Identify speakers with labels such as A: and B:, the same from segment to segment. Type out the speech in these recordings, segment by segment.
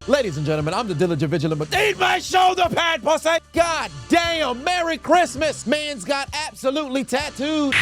A: Ladies and gentlemen, I'm the diligent vigilant, but need my shoulder pad, pussy! God damn, Merry Christmas! Man's got absolutely tattooed.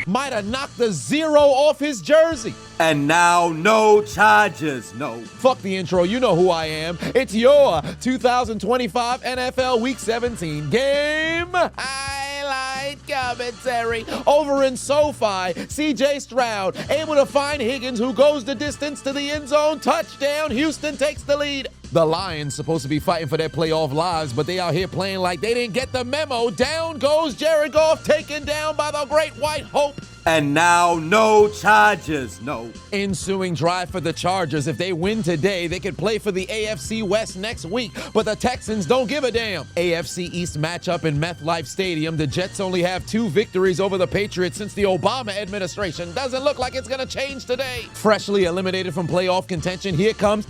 A: Might have knocked the 0 off his jersey.
B: And now, no charges, no.
A: Fuck the intro, you know who I am. It's your 2025 NFL Week 17 game highlight commentary. Over in SoFi, CJ Stroud able to find Higgins, who goes the distance to the end zone. Touchdown, Houston takes the lead. The Lions supposed to be fighting for their playoff lives, but they out here playing like they didn't get the memo. Down goes Jared Goff, taken down by the Great White Hope.
B: And now, no charges, no.
A: Ensuing drive for the Chargers. If they win today, they could play for the AFC West next week, but the Texans don't give a damn. AFC East matchup in MetLife Stadium. The Jets only have 2 victories over the Patriots since the Obama administration. Doesn't look like it's gonna change today. Freshly eliminated from playoff contention, here comes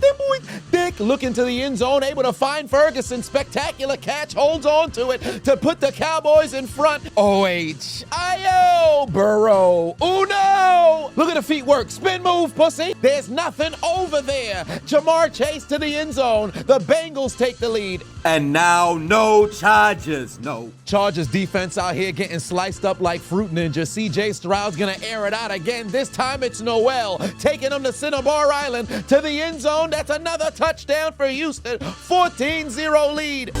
A: Dick looking to the end zone, able to find Ferguson. Spectacular catch, holds on to it to put the Cowboys in front. O-H-I-O, Burrow. Oh no! Look at the feet work. Spin move, pussy. There's nothing over there. Jamar Chase to the end zone. The Bengals take the lead.
B: And now, no charges, no.
A: Chargers defense out here getting sliced up like Fruit Ninja. CJ Stroud's gonna air it out again. This time it's Noel taking him to Cinnabar Island to the end zone. That's another touchdown for Houston. 14-0 lead.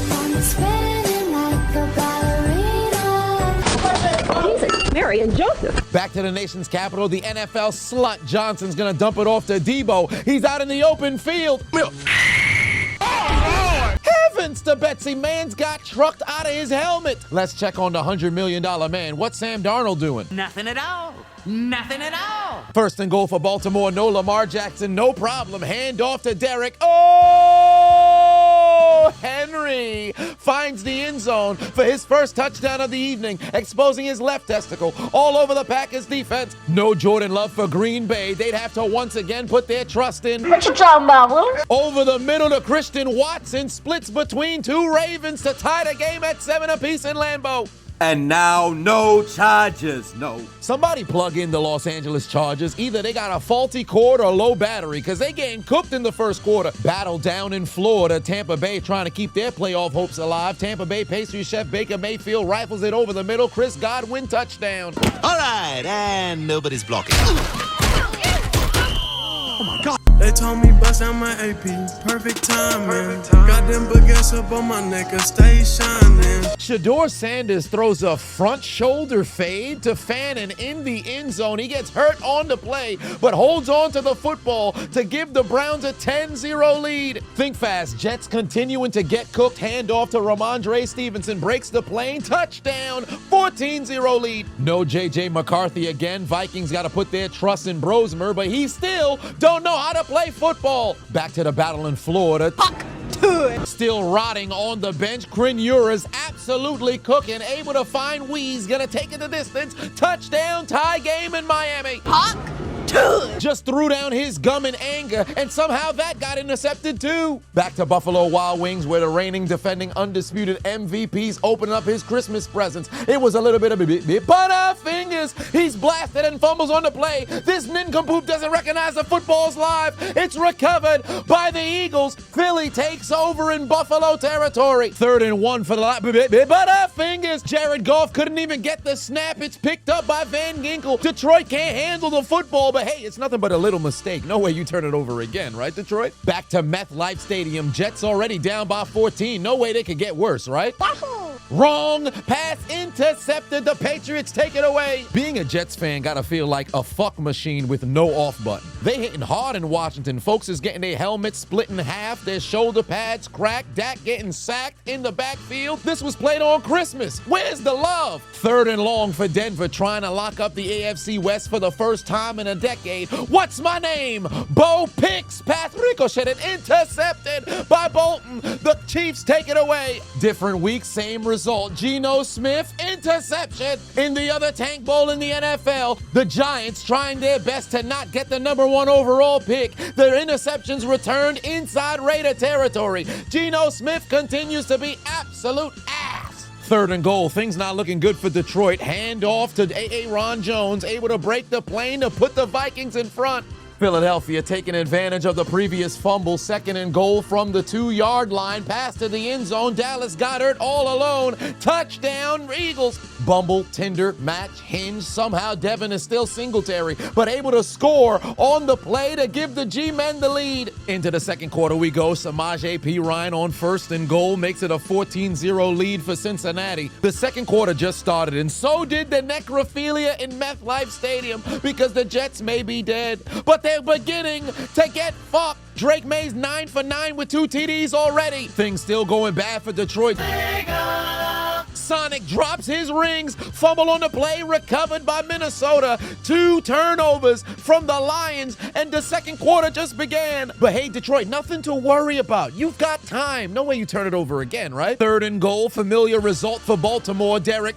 C: Mary and Joseph.
A: Back to the nation's capital, the NFL slut Johnson's gonna dump it off to Debo. He's out in the open field. Heavens to Betsy, man's got trucked out of his helmet. Let's check on the $100 million man. What's Sam Darnold doing?
D: Nothing at all. Nothing at all.
A: First and goal for Baltimore, no Lamar Jackson, no problem. Hand off to Derek. Oh, Henry finds the end zone for his first touchdown of the evening, exposing his left testicle all over the Packers defense. No Jordan Love for Green Bay. They'd have to once again put their trust in.
C: What you talking about, Will?
A: Over the middle to Christian Watson, splits between 2 Ravens to tie the game at 7 apiece in Lambeau.
B: And now, no charges, no.
A: Somebody plug in the Los Angeles Chargers. Either they got a faulty cord or low battery, because they getting cooked in the first quarter. Battle down in Florida. Tampa Bay trying to keep their playoff hopes alive. Tampa Bay pastry chef Baker Mayfield rifles it over the middle. Chris Godwin touchdown.
E: All right, and nobody's blocking.
F: Oh my God. They told me bust out my AP, perfect timing. Got them baguettes up on my neck and stay shining.
A: Shedeur Sanders throws a front shoulder fade to Fannin in the end zone. He gets hurt on the play, but holds on to the football to give the Browns a 10-0 lead. Think fast, Jets continuing to get cooked. Handoff to Ramondre Stevenson, breaks the plane, touchdown, 14-0 lead. No J.J. McCarthy again. Vikings got to put their trust in Brosmer, but he still don't know how to play football. Back to the battle in Florida. Still rotting on the bench. Criniura's absolutely cooking. Able to find Weeze. Gonna take it the distance. Touchdown, tie game in Miami. Just threw down his gum in anger, and somehow that got intercepted too. Back to Buffalo Wild Wings, where the reigning, defending, undisputed MVPs opening up his Christmas presents. It was a little bit of Butterfingers. He's blasted and fumbles on the play. This nincompoop doesn't recognize the football's live. It's recovered by the Eagles. Philly takes over in Buffalo territory. 3rd and 1 for the Butterfingers. Jared Goff couldn't even get the snap. It's picked up by Van Ginkel. Detroit can't handle the football, but hey, it's nothing but a little mistake. No way you turn it over again, right, Detroit? Back to MetLife Stadium. Jets already down by 14. No way they could get worse, right? Wrong. Pass intercepted. The Patriots take it away. Being a Jets fan gotta feel like a fuck machine with no off button. They hitting hard in Washington. Folks is getting their helmets split in half, their shoulder pads cracked, Dak getting sacked in the backfield. This was played on Christmas. Where's the love? 3rd and long for Denver, trying to lock up the AFC West for the first time in a decade. What's my name? Bo Picks. Pass ricocheted, intercepted by Bolton. The Chiefs take it away. Different week, same result. Geno Smith, interception. In the other tank bowl in the NFL, the Giants trying their best to not get the number 1 overall pick. Their interceptions returned inside Raider territory. Geno Smith continues to be absolute ass. 3rd and goal. Things not looking good for Detroit. Hand off to Ron Jones, able to break the plane to put the Vikings in front. Philadelphia taking advantage of the previous fumble, 2nd and goal from the 2-yard line, pass to the end zone. Dallas Goedert all alone, touchdown Eagles. Bumble, Tinder, match, hinge. Somehow Devin is still Singletary, but able to score on the play to give the G-men the lead. Into the second quarter we go. Samaje Perine on 1st and goal makes it a 14-0 lead for Cincinnati. The second quarter just started, and so did the necrophilia in MetLife Stadium, because the Jets may be dead, but they're beginning to get fucked. Drake May's 9 for 9 with 2 TDs already. Things still going bad for Detroit. Sonic drops his rings. Fumble on the play, recovered by Minnesota. 2 turnovers from the Lions, and the second quarter just began. But hey, Detroit, nothing to worry about. You've got time. No way you turn it over again, right? 3rd and goal, familiar result for Baltimore. Derek,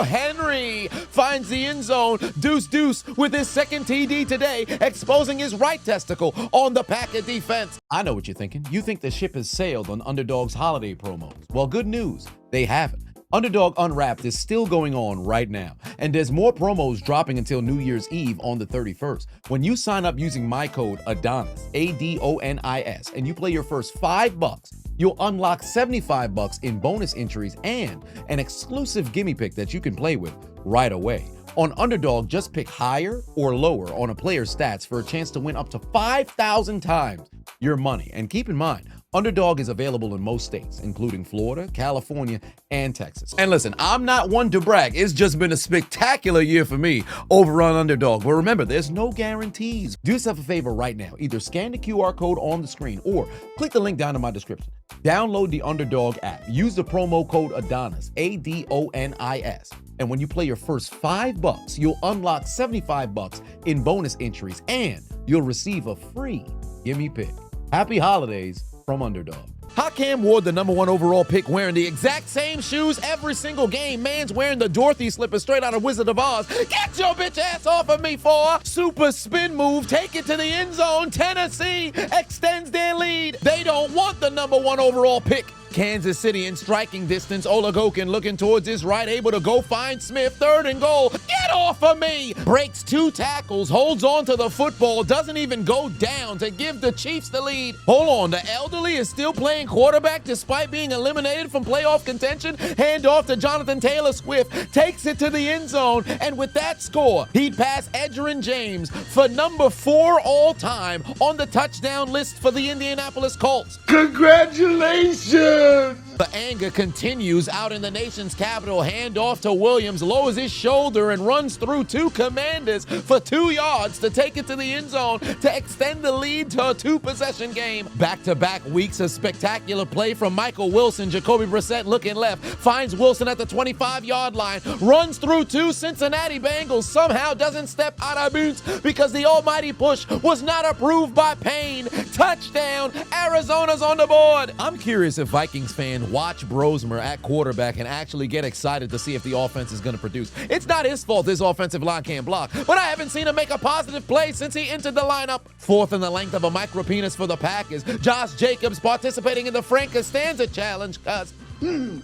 A: Henry finds the end zone. Deuce with his 2nd TD today, exposing his right testicle on the Packer defense. I know what you're thinking. You think the ship has sailed on Underdog's holiday promos. Well, good news, they haven't. Underdog Unwrapped is still going on right now, and there's more promos dropping until New Year's Eve on the 31st. When you sign up using my code Adonis, ADONIS, and you play your first $5, you'll unlock $75 in bonus entries and an exclusive gimme pick that you can play with right away. On Underdog, just pick higher or lower on a player's stats for a chance to win up to 5,000 times your money. And keep in mind, Underdog is available in most states, including Florida, California, and Texas. And listen, I'm not one to brag. It's just been a spectacular year for me over on Underdog. But remember, there's no guarantees. Do yourself a favor right now. Either scan the QR code on the screen or click the link down in my description. Download the Underdog app. Use the promo code Adonis, ADONIS. And when you play your first $5, you'll unlock $75 in bonus entries, and you'll receive a free gimme pick. Happy holidays from Underdog. Hakim Ward, the #1 overall pick, wearing the exact same shoes every single game. Man's wearing the Dorothy slippers straight out of Wizard of Oz. Get your bitch ass off of me, for super spin move. Take it to the end zone. Tennessee extends their lead. They don't want the #1 overall pick. Kansas City in striking distance. Olagokin looking towards his right, able to go find Smith. 3rd and goal. Get off of me! Breaks 2 tackles, holds on to the football, doesn't even go down to give the Chiefs the lead. Hold on, the elderly is still playing quarterback despite being eliminated from playoff contention. Hand off to Jonathan Taylor Swift, takes it to the end zone, and with that score, he'd pass Edgerrin James for #4 all time on the touchdown list for the Indianapolis Colts.
F: Congratulations!
A: The anger continues out in the nation's capital. Hand off to Williams, lowers his shoulder and runs through 2 commanders for 2 yards to take it to the end zone to extend the lead to a 2-possession game. Back-to-back weeks of spectacular play from Michael Wilson. Jacoby Brissett looking left, finds Wilson at the 25-yard line, runs through 2 Cincinnati Bengals, somehow doesn't step out of boots because the almighty push was not approved by Payne. Touchdown, Arizona's on the board. I'm curious if Vikings fans watch Brosmer at quarterback and actually get excited to see if the offense is going to produce. It's not his fault this offensive line can't block, but I haven't seen him make a positive play since he entered the lineup. 4th in the length of a micro penis for the Packers. Josh Jacobs participating in the Frank Costanza challenge, cuz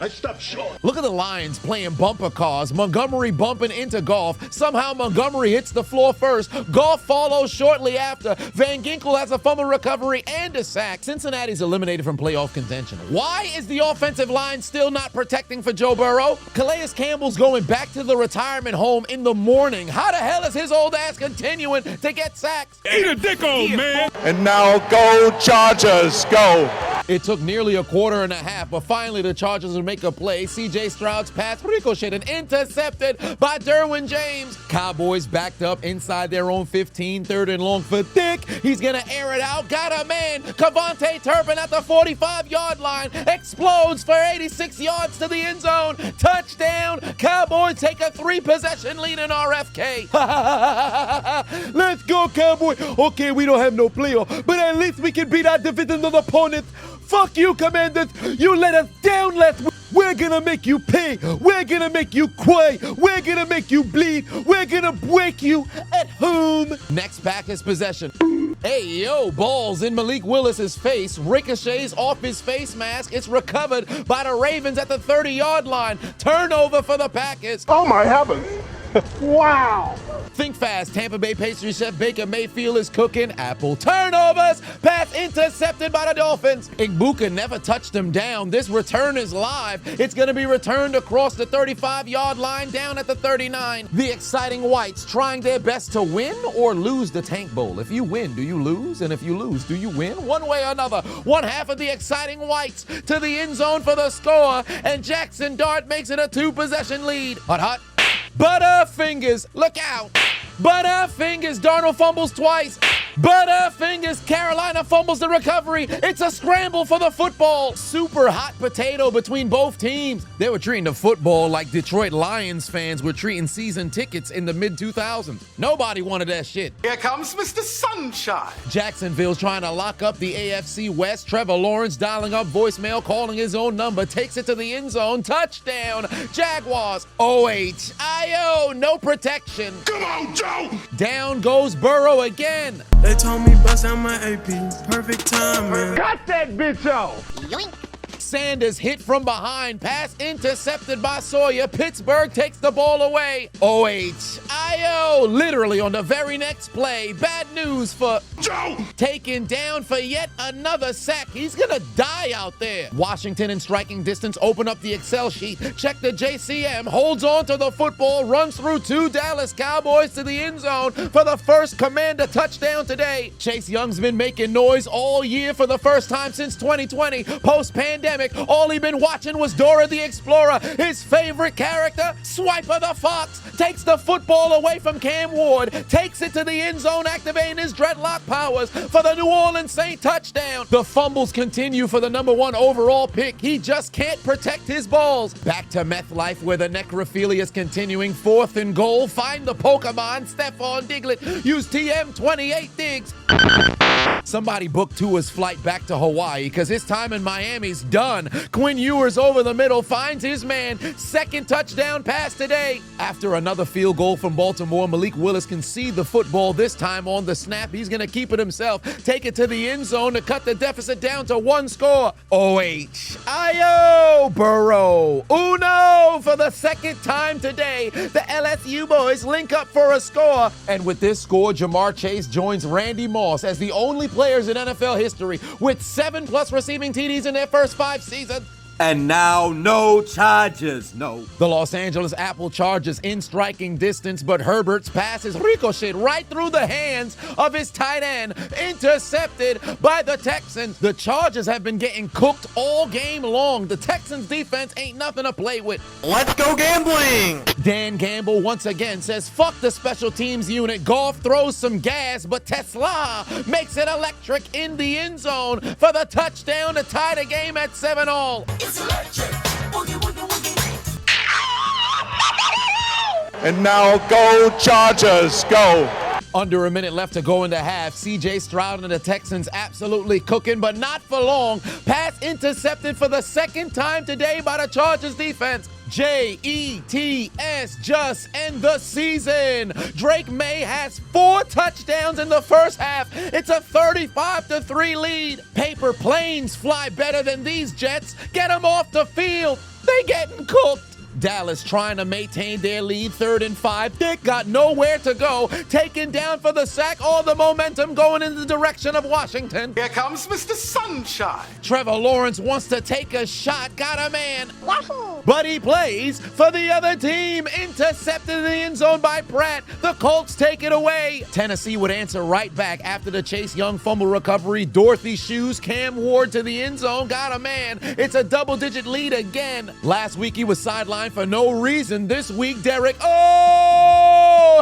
G: I stopped short.
A: Look at the Lions playing bumper cars. Montgomery bumping into Goff. Somehow Montgomery hits the floor first. Goff follows shortly after. Van Ginkel has a fumble recovery and a sack. Cincinnati's eliminated from playoff contention. Why is the offensive line still not protecting for Joe Burrow? Calais Campbell's going back to the retirement home in the morning. How the hell is his old ass continuing to get sacks?
G: Eat a dick, old man.
H: And now go Chargers, go.
A: It took nearly a quarter and a half, but finally the Chargers would make a play. C.J. Stroud's pass ricocheted, intercepted by Derwin James. Cowboys backed up inside their own 15, 3rd and long for Thick. He's gonna air it out. Got a man. Kavontae Turpin at the 45-yard line. Explodes for 86 yards to the end zone. Touchdown. Cowboys take a 3-possession lead in RFK. Let's go, Cowboys. Okay, we don't have no playoff, but at least we can beat our divisional opponent. Fuck you, Commanders. You let us down last week. We're gonna make you pay. We're gonna make you cry. We're gonna make you bleed. We're gonna break you at home. Next Packers possession. Hey, yo, balls in Malik Willis's face. Ricochets off his face mask. It's recovered by the Ravens at the 30-yard line. Turnover for the Packers.
G: Oh my heavens. Wow.
A: Think fast. Tampa Bay pastry chef Baker Mayfield is cooking apple turnovers. Pass intercepted by the Dolphins. Igbuka never touched him down. This return is live. It's going to be returned across the 35-yard line down at the 39. The exciting Whites trying their best to win or lose the Tank Bowl. If you win, do you lose? And if you lose, do you win? One way or another. One half of the exciting Whites to the end zone for the score, and Jackson Dart makes it a 2-possession lead. Hut. Butterfingers, look out. Butterfingers, Darnold fumbles twice. Butterfingers, Carolina fumbles the recovery. It's a scramble for the football. Super hot potato between both teams. They were treating the football like Detroit Lions fans were treating season tickets in the mid-2000s. Nobody wanted that shit.
G: Here comes Mr. Sunshine.
A: Jacksonville's trying to lock up the AFC West. Trevor Lawrence dialing up voicemail, calling his own number, takes it to the end zone. Touchdown, Jaguars. OHIO, no protection.
G: Come on, Joe.
A: Down goes Burrow again.
F: They told me bust out my AP, perfect timing.
G: Cut that bitch off.
A: Sanders hit from behind, pass intercepted by Sawyer. Pittsburgh takes the ball away. OHIO, literally on the very next play. Bad news for
G: Joe.
A: Taken down for yet another sack. He's gonna die out there. Washington in striking distance, open up the Excel sheet, check the JCM, holds on to the football, runs through 2 Dallas Cowboys to the end zone for the first Commander touchdown today. Chase Young's been making noise all year for the first time since 2020. Post-pandemic, all he been watching was Dora the Explorer. His favorite character, Swiper the Fox, takes the football away from Cam Ward, takes it to the end zone, activating his dreadlock powers for the New Orleans Saints touchdown. The fumbles continue for the #1 overall pick. He just can't protect his balls. Back to Meth Life where the necrophilia is continuing. 4th and goal. Find the Pokemon. Stephon Diglett. Use TM28 Diggs. Somebody booked Tua's flight back to Hawaii because his time in Miami's done. Quinn Ewers over the middle, finds his man. 2nd touchdown pass today. After another field goal from Baltimore, Malik Willis can see the football this time on the snap. He's going to keep it himself. Take it to the end zone to cut the deficit down to 1 score. OHIO, Burrow. Uno for the 2nd time today. The LSU boys link up for a score. And with this score, Jamar Chase joins Randy Moss as the only players in NFL history with 7+ receiving TDs in their first 5 seasons.
B: And now, no charges, no.
A: The Los Angeles Apple Chargers in striking distance, but Herbert's pass is ricocheted right through the hands of his tight end, intercepted by the Texans. The Chargers have been getting cooked all game long. The Texans defense ain't nothing to play with.
I: Let's go gambling!
A: Dan Gamble once again says, fuck the special teams unit. Goff throws some gas, but Tesla makes it electric in the end zone for the touchdown to tie the game at 7-all.
E: It's electric. Boogie, woogie, woogie.
H: And now go Chargers, go.
A: Under a minute left to go in the half. CJ Stroud and the Texans absolutely cooking, but not for long. Pass intercepted for the 2nd time today by the Chargers defense. JETS, just end the season. Drake May has 4 touchdowns in the first half. It's a 35-3 lead. Paper planes fly better than these Jets. Get them off the field. They getting cooked. Dallas trying to maintain their lead, 3rd and 5. Dick got nowhere to go. Taken down for the sack. All the momentum going in the direction of Washington.
G: Here comes Mr. Sunshine.
A: Trevor Lawrence wants to take a shot. Got a man. But he plays for the other team. Intercepted in the end zone by Pratt. The Colts take it away. Tennessee would answer right back after the Chase Young fumble recovery. Dorothy Shoes, Cam Ward to the end zone. Got a man. It's a double-digit lead again. Last week he was sidelined for no reason. This week, Derek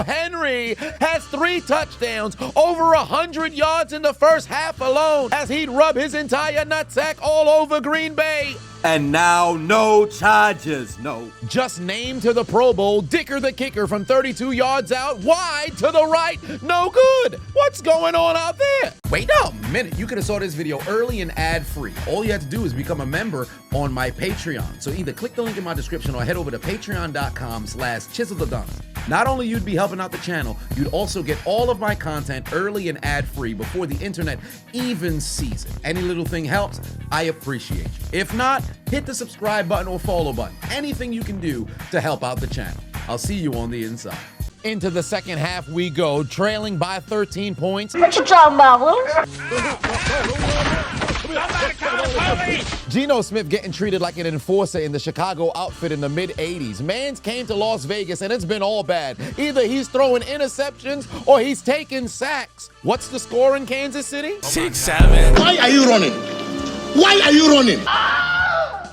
A: Henry has 3 touchdowns, over 100 yards in the first half alone, as he'd rub his entire nutsack all over Green Bay.
B: And now, no charges, no.
A: Just named to the Pro Bowl, Dicker the kicker from 32 yards out, wide to the right, no good. What's going on out there? Wait a minute, you could have saw this video early and ad-free. All you have to do is become a member on my Patreon. So either click the link in my description or head over to patreon.com/chiseledAdonis. Not only you'd be helping out the channel, you'd also get all of my content early and ad-free before the internet even sees it. Any little thing helps, I appreciate you. If not, hit the subscribe button or follow button. Anything you can do to help out the channel. I'll see you on the inside. Into the second half we go, trailing by 13 points.
C: What you talking about, Willis?
A: Geno Smith getting treated like an enforcer in the Chicago outfit in the mid-'80s. Mans came to Las Vegas and it's been all bad. Either he's throwing interceptions or he's taking sacks. What's the score in Kansas City?
I: 6-7.
G: Why are you running? Why are you running?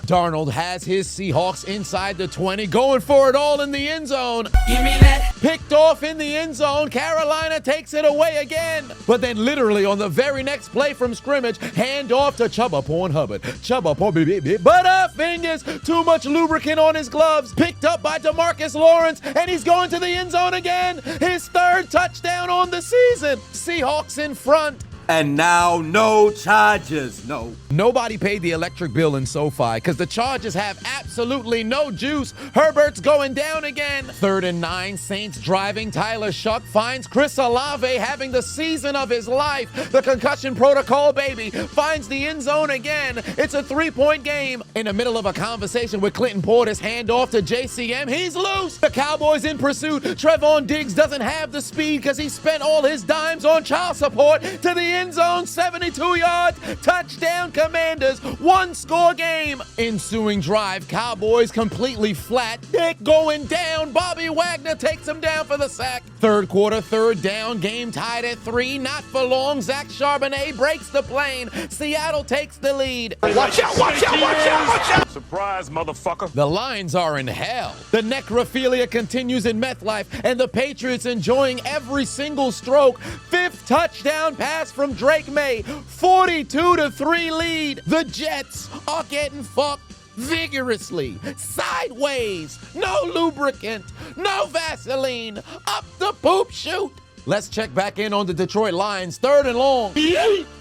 A: Darnold has his Seahawks inside the 20, going for it all in the end zone.
D: Give me that.
A: Picked off in the end zone. Carolina takes it away again. But then literally on the very next play from scrimmage, hand off to Chubba Porn Hubbard. Chubba Porn Butterfingers. Too much lubricant on his gloves. Picked up by DeMarcus Lawrence, and he's going to the end zone again. His third touchdown on the season. Seahawks in front.
B: And now no charges, no.
A: Nobody paid the electric bill in SoFi because the Chargers have absolutely no juice. Herbert's going down again. 3rd and 9, Saints driving. Tyler Shuck finds Chris Olave having the season of his life. The concussion protocol baby finds the end zone again. It's a 3-point game. In the middle of a conversation with Clinton Portis, handoff to JCM. He's loose. The Cowboys in pursuit. Trevon Diggs doesn't have the speed because he spent all his dimes on child support. To the end zone, 72 yards, touchdown Commanders, 1-score game. Ensuing drive, Cowboys completely flat. Dick going down, Bobby Wagner takes him down for the sack. Third quarter, 3rd down, game tied at 3, not for long. Zach Charbonnet breaks the plane. Seattle takes the lead.
G: Watch out, watch out, watch out, watch out!
H: Surprise, motherfucker.
A: The Lions are in hell. The necrophilia continues in MetLife, and the Patriots enjoying every single stroke. 5th touchdown pass from Drake May, 42-3 lead. The Jets are getting fucked vigorously, sideways, no lubricant, no Vaseline, up the poop chute. Let's check back in on the Detroit Lions, 3rd and long.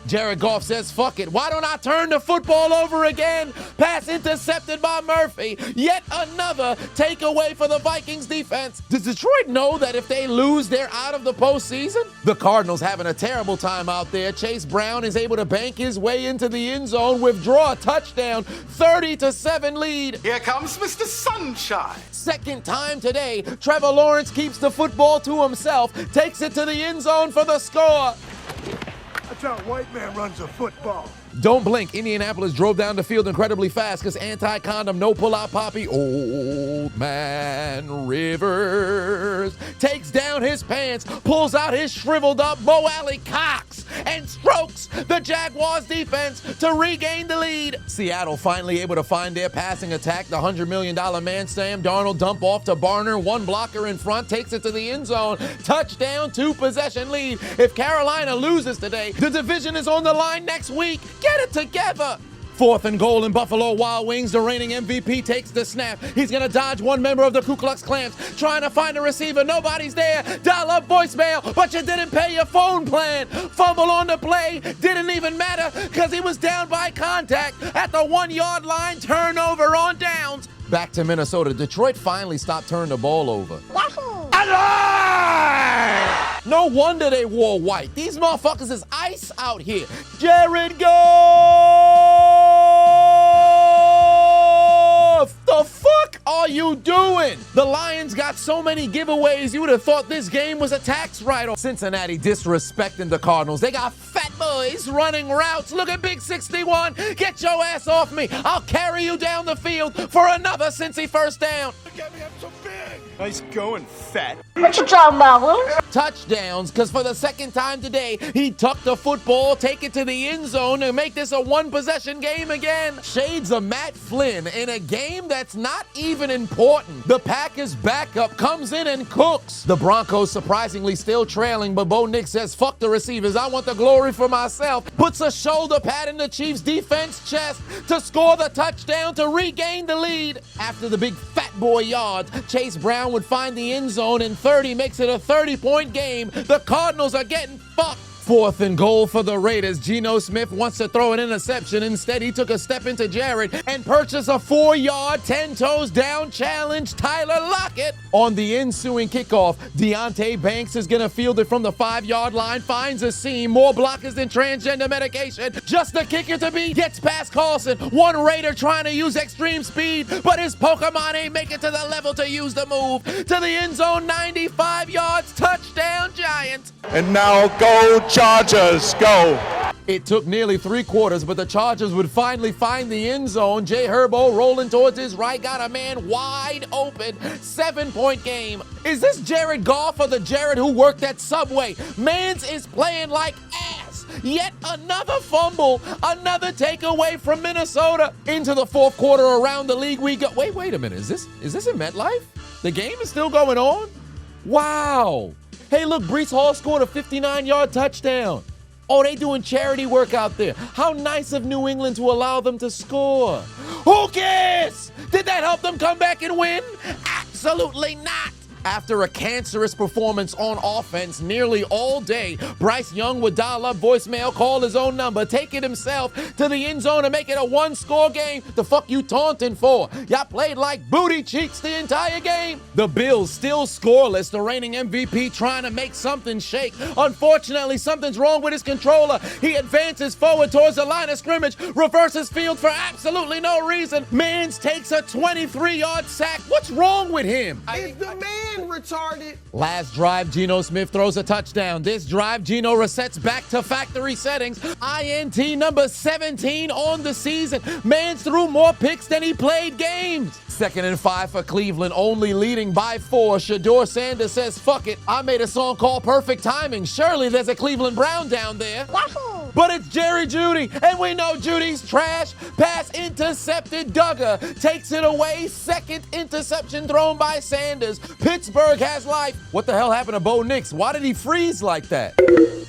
A: Jared Goff says, fuck it. Why don't I turn the football over again? Pass intercepted by Murphy. Yet another takeaway for the Vikings defense. Does Detroit know that if they lose, they're out of the postseason? The Cardinals having a terrible time out there. Chase Brown is able to bank his way into the end zone, withdraw a touchdown, 30-7 lead.
G: Here comes Mr. Sunshine.
A: Second time today, Trevor Lawrence keeps the football to himself, takes it to the end zone for the score.
G: That's how a white man runs a football.
A: Don't blink. Indianapolis drove down the field incredibly fast because anti-condom, no pull-out poppy. Old man Rivers takes down his pants, pulls out his shriveled up Bo Alley Cox, and strokes the Jaguars defense to regain the lead. Seattle finally able to find their passing attack. The $100 million man Sam Darnold dump off to Barner, one blocker in front, takes it to the end zone. Touchdown, 2-possession lead. If Carolina loses today, the division is on the line next week. Get it together. 4th and goal in Buffalo Wild Wings. The reigning MVP takes the snap. He's going to dodge one member of the Ku Klux Klans. Trying to find a receiver. Nobody's there. Dial up voicemail, but you didn't pay your phone plan. Fumble on the play. Didn't even matter because he was down by contact at the 1-yard line. Turnover on downs. Back to Minnesota. Detroit finally stopped turning the ball over. No wonder they wore white. These motherfuckers is ice out here. Jared Goff! The fuck are you doing? The Lions got so many giveaways, you would have thought this game was a tax write-off. Cincinnati disrespecting the Cardinals. They got fat boys running routes. Look at Big 61. Get your ass off me. I'll carry you down the field for another Cincy first down.
I: Nice going, fat.
C: What you talking about, Willis?
A: Touchdowns, because for the second time today, he tucked the football, take it to the end zone, and make this a 1-possession game again. Shades of Matt Flynn in a game that's not even important. The Packers backup comes in and cooks. The Broncos surprisingly still trailing, but Bo Nix says, fuck the receivers, I want the glory for myself. Puts a shoulder pad in the Chiefs' defense chest to score the touchdown to regain the lead. After the big fat boy yards, Chase Brown would find the end zone, and 30 makes it a 30-point game. The Cardinals are getting fucked. 4th and goal for the Raiders. Geno Smith wants to throw an interception. Instead, he took a step into Jared and purchased a 4-yard, 10 toes down challenge. Tyler Lockett on the ensuing kickoff. Deontay Banks is going to field it from the 5-yard line, finds a seam, more blockers than transgender medication. Just the kicker to beat, gets past Carlson. One Raider trying to use extreme speed, but his Pokemon ain't make it to the level to use the move. To the end zone, 95 yards, touchdown Giants.
H: And now go Chargers, go.
A: It took nearly 3 quarters, but the Chargers would finally find the end zone. Jay Herbo rolling towards his right, got a man wide open. 7-point game. Is this Jared Goff or the Jared who worked at Subway? Mans is playing like ass. Yet another fumble, another takeaway from Minnesota. Into the 4th quarter around the league we go. Wait a minute. Is this in MetLife? The game is still going on? Wow. Hey, look, Breece Hall scored a 59-yard touchdown. Oh, they doing charity work out there. How nice of New England to allow them to score. Who cares? Did that help them come back and win? Absolutely not. After a cancerous performance on offense nearly all day, Bryce Young would dial up voicemail, call his own number, take it himself to the end zone and make it a 1-score game. The fuck you taunting for? Y'all played like booty cheeks the entire game. The Bills still scoreless. The reigning MVP trying to make something shake. Unfortunately, something's wrong with his controller. He advances forward towards the line of scrimmage, reverses field for absolutely no reason. Mans takes a 23-yard sack. What's wrong with him?
J: Is the man retarded?
A: Last drive, Geno Smith throws a touchdown. This drive, Geno resets back to factory settings. INT number 17 on the season. Mans threw more picks than he played games. 2nd and 5 for Cleveland, only leading by 4. Shador Sanders says, fuck it, I made a song called Perfect Timing. Surely there's a Cleveland Brown down there. But it's Jerry Jeudy, and we know Judy's trash. Pass intercepted. Duggar takes it away. 2nd interception thrown by Sanders. Pittsburgh has life. What the hell happened to Bo Nix? Why did he freeze like that?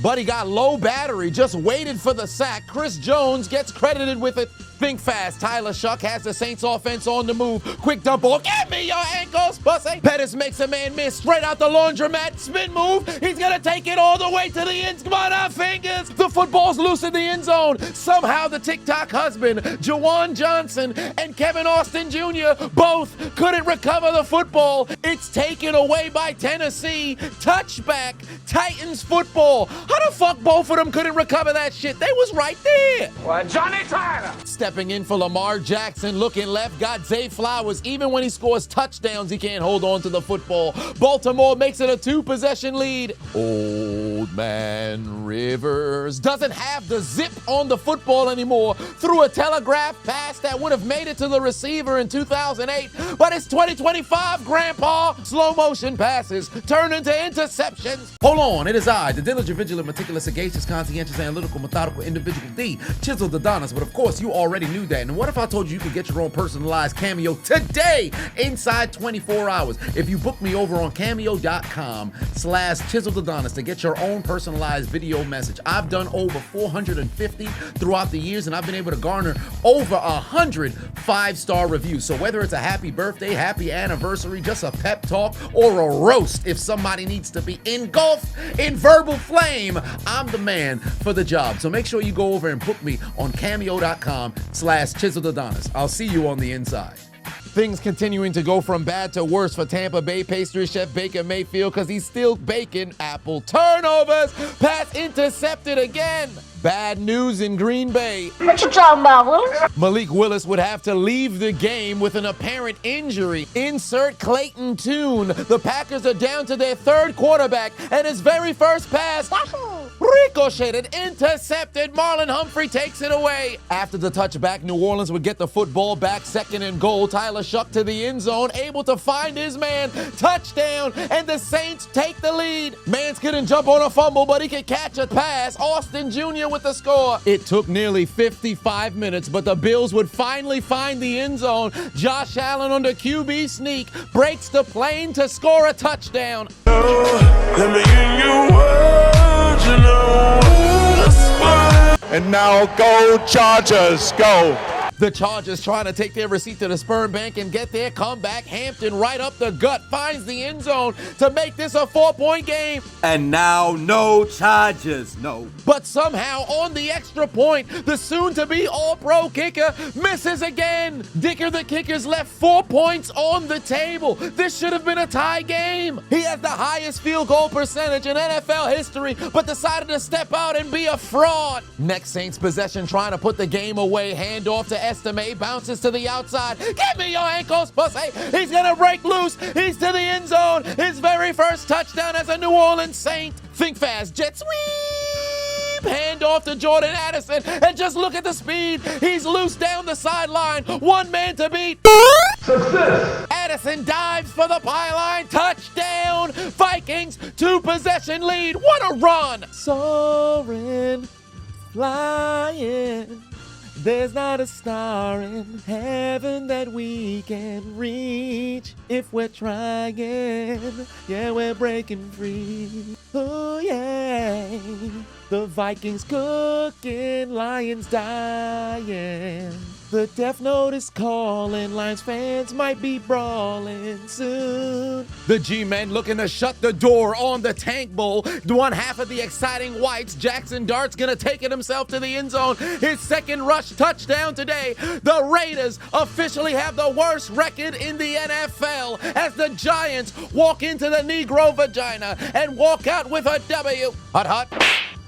A: But he got low battery, just waited for the sack. Chris Jones gets credited with it. Think fast. Tyler Shuck has the Saints offense on the move. Quick dump ball. Give me your ankles, pussy. Pettis makes a man miss. Straight out the laundromat. Spin move. He's going to take it all the way to the end. Come on, our fingers. The football's loose in the end zone. Somehow the TikTok husband, Jawan Johnson, and Kevin Austin Jr. both couldn't recover the football. It's taken away by Tennessee. Touchback. Titans football. How the fuck both of them couldn't recover that shit? They was right there.
J: Well, Johnny Tyler.
A: Stepping in for Lamar Jackson, looking left, got Zay Flowers. Even when he scores touchdowns, he can't hold on to the football. Baltimore makes it a 2-possession lead. Old Man Rivers doesn't have the zip on the football anymore. Threw a telegraph pass that would have made it to the receiver in 2008. But it's 2025, Grandpa. Slow motion passes turn into interceptions. Hold on, it is I, the diligent, vigilant, meticulous, sagacious, conscientious, analytical, methodical individual D, Chiseled Adonis. But of course, you already knew that. And what if I told you you could get your own personalized Cameo today inside 24 hours? If you book me over on Cameo.com/Chiseled Adonis to get your own personalized video message. I've done over 450 throughout the years, and I've been able to garner over 100 5-star reviews. So whether it's a happy birthday, happy anniversary, just a pep talk, or a roast, if somebody needs to be engulfed in verbal flame, I'm the man for the job. So make sure you go over and book me on Cameo.com/Chiseled Adonis. I'll see you on the inside. Things continuing to go from bad to worse for Tampa Bay pastry chef Baker Mayfield because he's still baking apple turnovers. Pass intercepted again. Bad news in Green Bay.
C: What you talking about, Willis?
A: Malik Willis would have to leave the game with an apparent injury. Insert Clayton Tune. The Packers are down to their 3rd quarterback, and his very first pass ricocheted, intercepted. Marlon Humphrey takes it away. After the touchback, New Orleans would get the football back, 2nd and goal. Tyler Shuck to the end zone, able to find his man. Touchdown, and the Saints take the lead. Mans couldn't jump on a fumble, but he could catch a pass. Austin Jr. with the score. It took nearly 55 minutes, but the Bills would finally find the end zone. Josh Allen on the QB sneak breaks the plane to score a touchdown.
H: And now go Chargers, go.
A: The Chargers trying to take their receipt to the sperm bank and get their comeback. Hampton right up the gut, finds the end zone to make this a 4-point game.
B: And now no charges, no.
A: But somehow on the extra point, the soon-to-be all-pro kicker misses again. Dicker the kicker's left 4 points on the table. This should have been a tie game. He has the highest field goal percentage in NFL history, but decided to step out and be a fraud. Next Saints possession trying to put the game away. Handoff to Estime, bounces to the outside. Give me your ankles, pussy. He's gonna break loose. He's to the end zone. His very first touchdown as a New Orleans Saint. Think fast, jet sweep. Hand off to Jordan Addison, and just look at the speed. He's loose down the sideline. One man to beat. Success. Addison dives for the pylon. Touchdown. Vikings, 2-possession lead. What a run. Soaring, flying. There's not a star in heaven that we can reach if we're trying. Yeah, we're breaking free. Oh, yeah. The Vikings cooking, Lions dying. The Death Note is calling, Lions fans might be brawling soon. The G-men looking to shut the door on the Tank Bowl. One half of the exciting whites, Jackson Dart's gonna take it himself to the end zone. His second rush touchdown today. The Raiders officially have the worst record in the NFL as the Giants walk into the Negro vagina and walk out with a W. Hut, hut.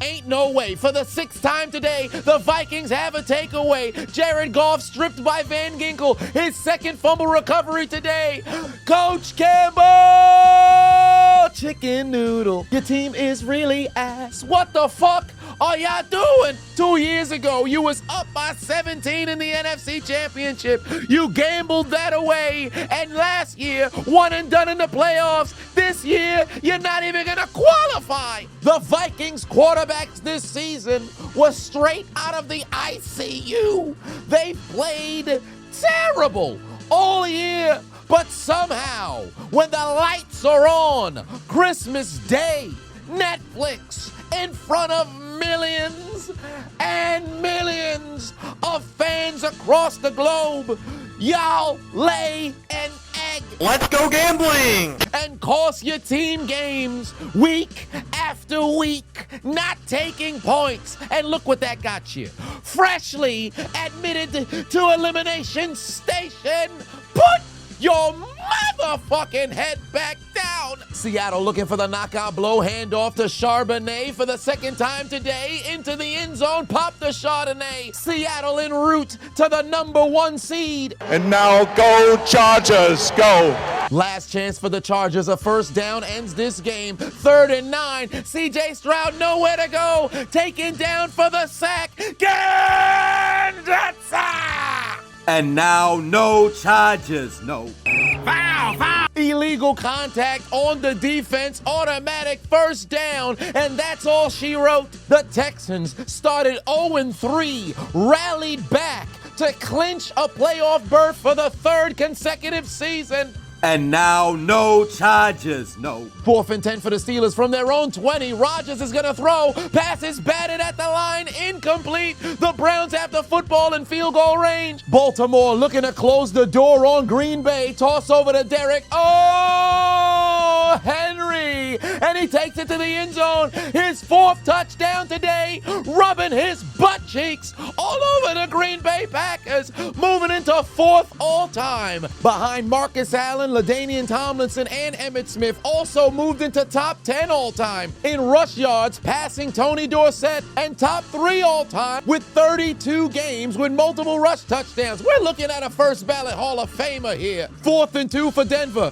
A: Ain't no way. For the 6th time today, the Vikings have a takeaway. Jared Goff stripped by Van Ginkel. His second fumble recovery today. Coach Campbell! Chicken noodle. Your team is really ass. What the fuck are y'all doing? 2 years ago, you was up by 17 in the NFC Championship. You gambled that away. And last year, one and done in the playoffs. This year, you're not even gonna qualify. The Vikings quarterbacks this season was straight out of the ICU. They played terrible all year. But somehow, when the lights are on, Christmas Day, Netflix, in front of millions and millions of fans across the globe, y'all lay an egg.
H: Let's go gambling!
A: And cost your team games week after week, not taking points. And look what that got you. Freshly admitted to Elimination Station. Put your motherfucking head back down. Seattle looking for the knockout blow. Handoff to Charbonnet for the second time today. Into the end zone. Pop the Chardonnay. Seattle en route to the #1 seed.
H: And now go Chargers, go.
A: Last chance for the Chargers. A first down ends this game. 3rd and 9. CJ Stroud nowhere to go. Taken down for the sack. Gandazza!
B: And now no charges, no.
D: Foul, foul.
A: Illegal contact on the defense, automatic first down, and that's all she wrote. The Texans started 0-3, rallied back to clinch a playoff berth for the 3rd consecutive season.
B: And now no charges, no.
A: 4th and 10 for the Steelers from their own 20. Rodgers is going to throw. Pass is batted at the line. Incomplete. The Browns have the football in field goal range. Baltimore looking to close the door on Green Bay. Toss over to Derek. Oh, Henry. And he takes it to the end zone. His 4th touchdown today. Rubbing his butt cheeks all over the Green Bay Packers. Moving into 4th all-time. Behind Marcus Allen, LaDainian Tomlinson, and Emmitt Smith also moved into top 10 all-time in rush yards, passing Tony Dorsett, and top 3 all-time with 32 games with multiple rush touchdowns. We're looking at a first ballot Hall of Famer here. 4th and 2 for Denver.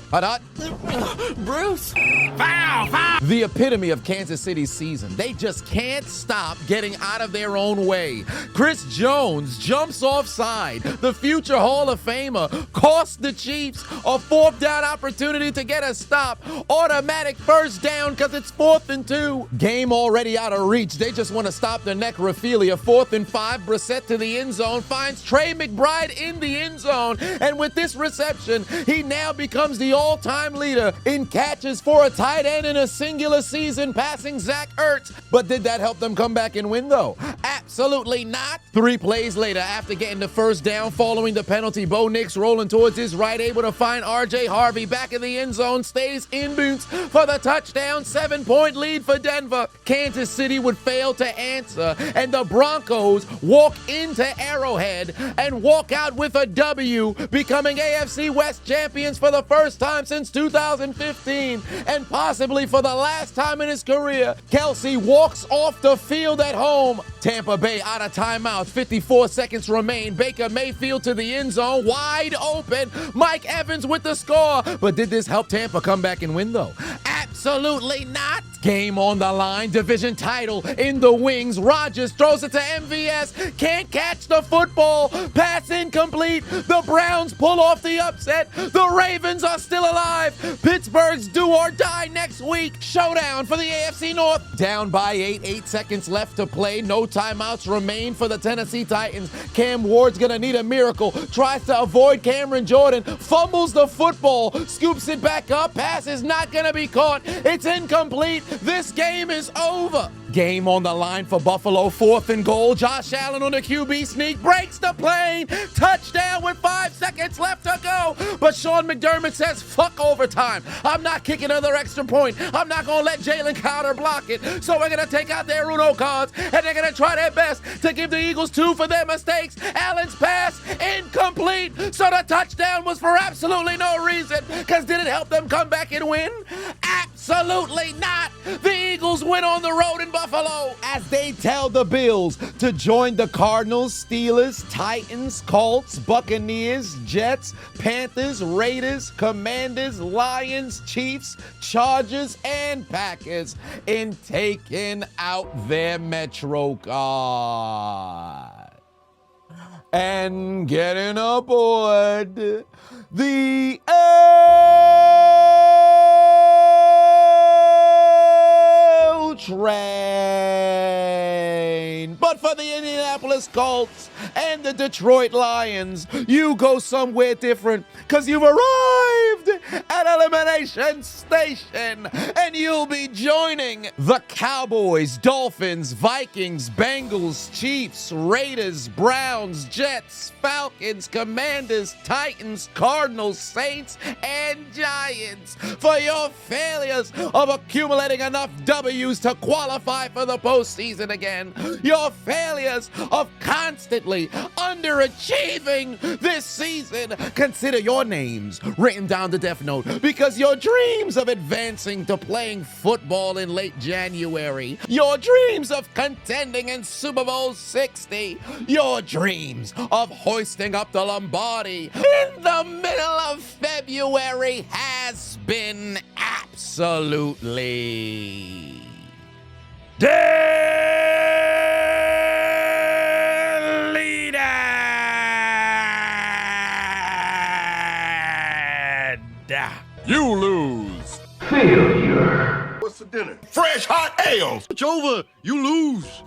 D: Bruce. Foul, foul.
A: The epitome of Kansas City's season. They just can't stop getting out of their own way. Chris Jones jumps offside. The future Hall of Famer cost the Chiefs a 4th down opportunity to get a stop. Automatic first down because it's 4th and 2. Game already out of reach. They just want to stop the necrophilia. 4th and 5. Brissett to the end zone. Finds Trey McBride in the end zone. And with this reception, he now becomes the all-time leader in catches for a tight end in a single singular season, passing Zach Ertz. But did that help them come back and win, though? Absolutely not. 3 plays later, after getting the first down following the penalty, Bo Nix rolling towards his right, able to find R.J. Harvey back in the end zone, stays in boots for the touchdown, 7-point lead for Denver. Kansas City would fail to answer, and the Broncos walk into Arrowhead and walk out with a W, becoming AFC West champions for the first time since 2015, and possibly for the last time in his career. Kelsey walks off the field at home. Tampa Bay out of timeouts, 54 seconds remain. Baker Mayfield to the end zone, wide open. Mike Evans with the score. But did this help Tampa come back and win, though? Absolutely not. Game on the line, division title in the wings. Rodgers throws it to MVS, can't catch the football, pass incomplete. The Browns pull off the upset. The Ravens are still alive. Pittsburgh's do or die next week. Showdown for the AFC North. Down by 8 seconds left to play. No timeouts remain for the Tennessee Titans. Cam Ward's gonna need a miracle. Tries to avoid Cameron Jordan, fumbles the football, scoops it back up. Pass is not gonna be caught. It's incomplete. This game is over. Game on the line for Buffalo, 4th and goal. Josh Allen on the QB sneak, breaks the plane. Touchdown with 5 seconds left to go. But Sean McDermott says, fuck overtime. I'm not kicking another extra point. I'm not going to let Jalen Carter block it. So we're going to take out their Uno cards, and they're going to try their best to give the Eagles 2 for their mistakes. Allen's pass, incomplete. So the touchdown was for absolutely no reason. Because did it help them come back and win? Absolutely not. The Eagles win on the road in Buffalo as they tell the Bills to join the Cardinals, Steelers, Titans, Colts, Buccaneers, Jets, Panthers, Raiders, Commanders, Lions, Chiefs, Chargers, and Packers in taking out their Metro card and getting aboard the train. But for the Indianapolis Colts and the Detroit Lions, you go somewhere different, because you've arrived at Elimination Station, and you'll be joining the Cowboys, Dolphins, Vikings, Bengals, Chiefs, Raiders, Browns, Jets, Falcons, Commanders, Titans, Cardinals, Saints, and Giants for your failures of accumulating enough W's to qualify for the postseason again. Your failures of constantly underachieving this season. Consider your names written down the death note, because your dreams of advancing to playing football in late January, your dreams of contending in Super Bowl 60, your dreams of hoisting up the Lombardi in the middle of February has been absolutely
H: You lose.
G: What's for dinner?
H: Fresh hot ales.
G: It's over. You lose.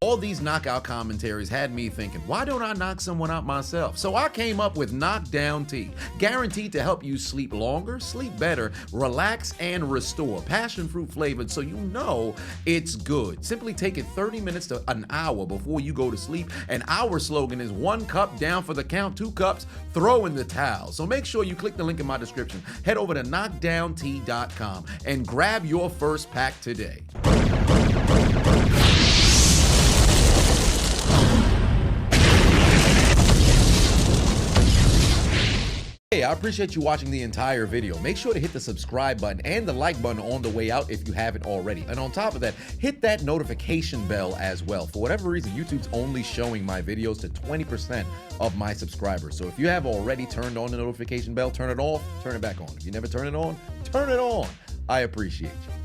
A: All these knockout commentaries had me thinking, why don't I knock someone out myself? So I came up with Knockdown Tea, guaranteed to help you sleep longer, sleep better, relax, and restore. Passion fruit flavored, so you know it's good. Simply take it 30 minutes to an hour before you go to sleep, and our slogan is 1 cup down for the count, 2 cups, throw in the towel. So make sure you click the link in my description. Head over to knockdowntea.com and grab your first pack today. Hey, I appreciate you watching the entire video. Make sure to hit the subscribe button and the like button on the way out if you haven't already. And on top of that, hit that notification bell as well. For whatever reason, YouTube's only showing my videos to 20% of my subscribers. So if you have already turned on the notification bell, turn it off, turn it back on. If you never turn it on, turn it on. I appreciate you.